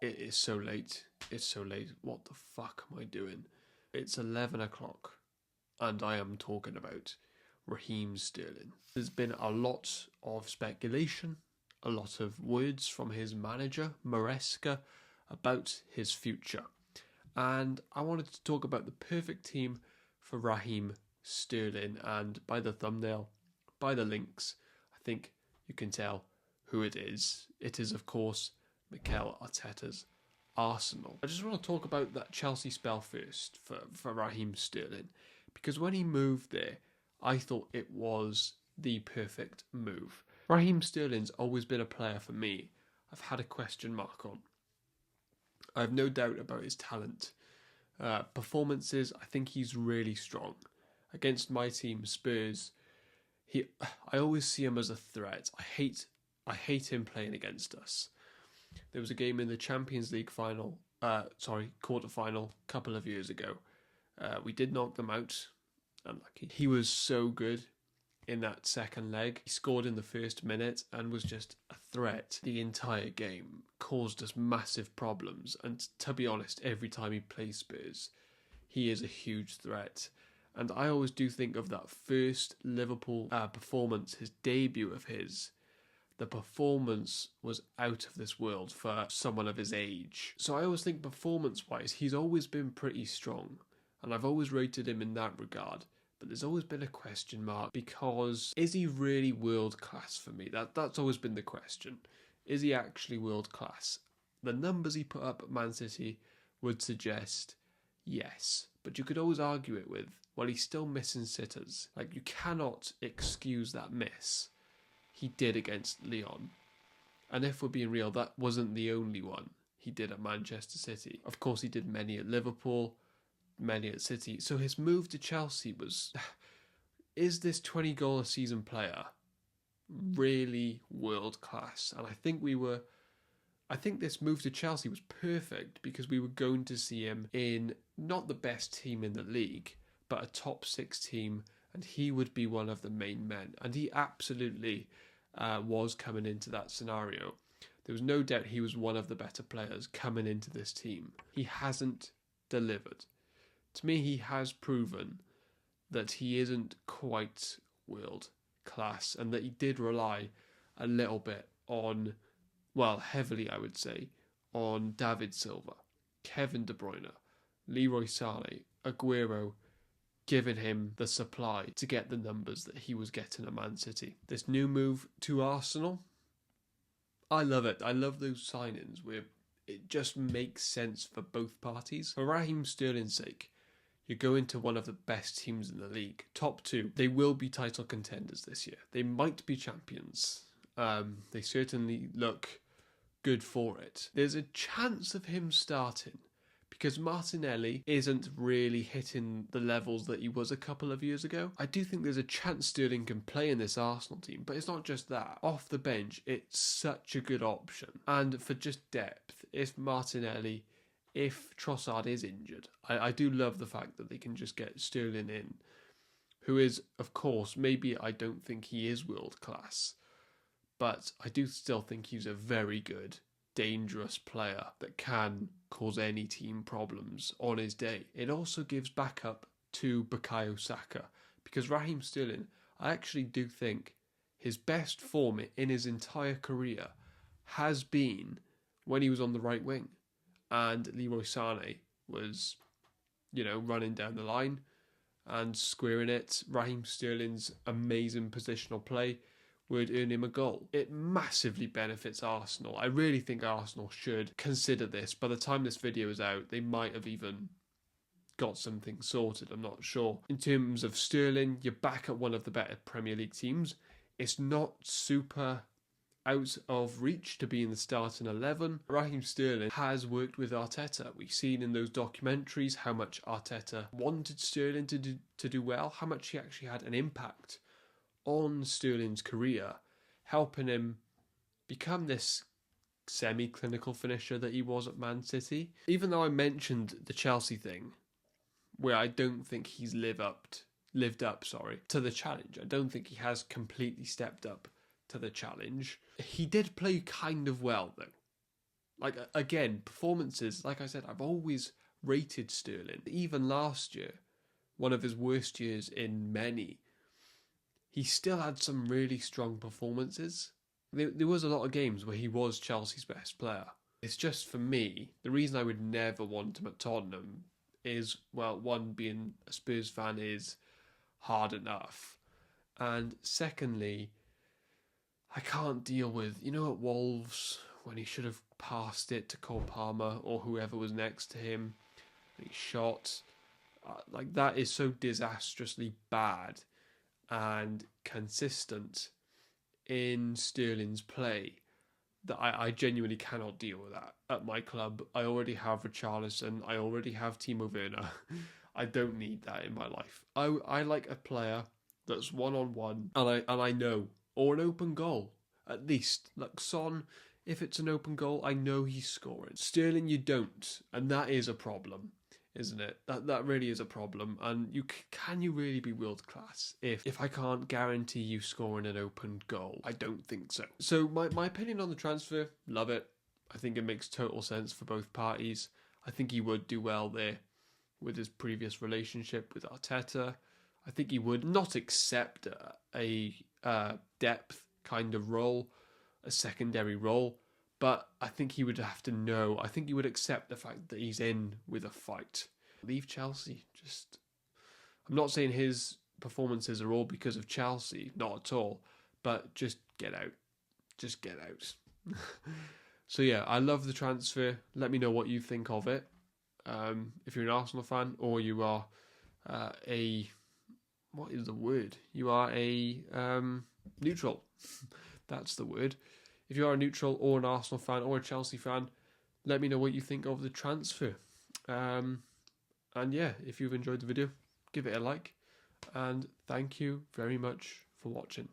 It is so late. It's so late. What the fuck am I doing? It's 11 o'clock and I am talking about Raheem Sterling. There's been a lot of speculation, a lot of words from his manager, Maresca, about his future. And I wanted to talk about the perfect team for Raheem Sterling. And by the thumbnail, by the links, I think you can tell who it is. It is, of course, Mikel Arteta's Arsenal. I just want to talk about that Chelsea spell first for Raheem Sterling, because when he moved there, I thought it was the perfect move. Raheem Sterling's always been a player for me I've had a question mark on. I have no doubt about his talent. Performances, I think he's really strong. Against my team, Spurs, I always see him as a threat. I hate him playing against us. There was a game in the Champions League quarter-final, a couple of years ago. We did knock them out. Unlucky. He was so good in that second leg. He scored in the first minute and was just a threat the entire game. Caused us massive problems. And to be honest, every time he plays Spurs, he is a huge threat. And I always do think of that first Liverpool performance, his debut of his. The performance was out of this world for someone of his age. So I always think performance-wise, he's always been pretty strong. And I've always rated him in that regard. But there's always been a question mark, because is he really world class for me? That's always been the question. Is he actually world class? The numbers he put up at Man City would suggest yes. But you could always argue it with, well, he's still missing sitters. Like, you cannot excuse that miss he did against Lyon. And if we're being real, that wasn't the only one he did at Manchester City. Of course, he did many at Liverpool, many at City. So his move to Chelsea was, is this 20-goal a season player really world class? And I think this move to Chelsea was perfect, because we were going to see him in not the best team in the league, but a top 6 team, and he would be one of the main men. And he absolutely was coming into that scenario. There was no doubt he was one of the better players coming into this team. He hasn't delivered. To me, he has proven that he isn't quite world class, and that he did rely a little bit on, well, heavily I would say, on David Silva, Kevin De Bruyne, Leroy Sané, Aguero, giving him the supply to get the numbers that he was getting at Man City. This new move to Arsenal, I love it. I love those signings where it just makes sense for both parties. For Raheem Sterling's sake, you're going to one of the best teams in the league, top 2. They will be title contenders this year. They might be champions. They certainly look good for it. There's a chance of him starting, because Martinelli isn't really hitting the levels that he was a couple of years ago. I do think there's a chance Sterling can play in this Arsenal team, but it's not just that. Off the bench, it's such a good option. And for just depth, if Trossard is injured, I do love the fact that they can just get Sterling in, who is, of course, maybe I don't think he is world class, but I do still think he's a very good, dangerous player that can cause any team problems on his day. It also gives backup to Bukayo Saka, because Raheem Sterling, I actually do think his best form in his entire career has been when he was on the right wing, and Leroy Sané was, running down the line and squaring it. Raheem Sterling's amazing positional play would earn him a goal. It massively benefits Arsenal. I really think Arsenal should consider this. By the time this video is out, they might have even got something sorted. I'm not sure. In terms of Sterling, you're back at one of the better Premier League teams. It's not super out of reach to be in the starting 11. Raheem Sterling has worked with Arteta. We've seen in those documentaries how much Arteta wanted Sterling to do well, how much he actually had an impact on Sterling's career, helping him become this semi-clinical finisher that he was at Man City. Even though I mentioned the Chelsea thing, where I don't think he's lived up to the challenge. I don't think he has completely stepped up to the challenge. He did play kind of well, though. Like, again, performances, like I said, I've always rated Sterling. Even last year, one of his worst years in many, he still had some really strong performances. There was a lot of games where he was Chelsea's best player. It's just, for me, the reason I would never want him at Tottenham is, well, one, being a Spurs fan is hard enough. And secondly, I can't deal with, at Wolves, when he should have passed it to Cole Palmer or whoever was next to him, and he shot. Like, that is so disastrously bad and consistent in Sterling's play that I genuinely cannot deal with that. At my club, I already have Richarlison, I already have Timo Werner. I don't need that in my life. I like a player that's one-on-one, and I know, or an open goal, at least. Like Son, if it's an open goal, I know he's scoring. Sterling, you don't, and that is a problem, isn't it? That really is a problem. And can you really be world class if I can't guarantee you scoring an open goal? I don't think so. So my opinion on the transfer, love it. I think it makes total sense for both parties. I think he would do well there with his previous relationship with Arteta. I think he would not accept a depth kind of role, a secondary role, but I think he would have to know. I think he would accept the fact that he's in with a fight. Leave Chelsea. I'm not saying his performances are all because of Chelsea, not at all, but just get out. Just get out. So yeah, I love the transfer. Let me know what you think of it. If you're an Arsenal fan or you are what is the word? You are a neutral. That's the word. If you are a neutral or an Arsenal fan or a Chelsea fan, let me know what you think of the transfer. And yeah, if you've enjoyed the video, give it a like. And thank you very much for watching.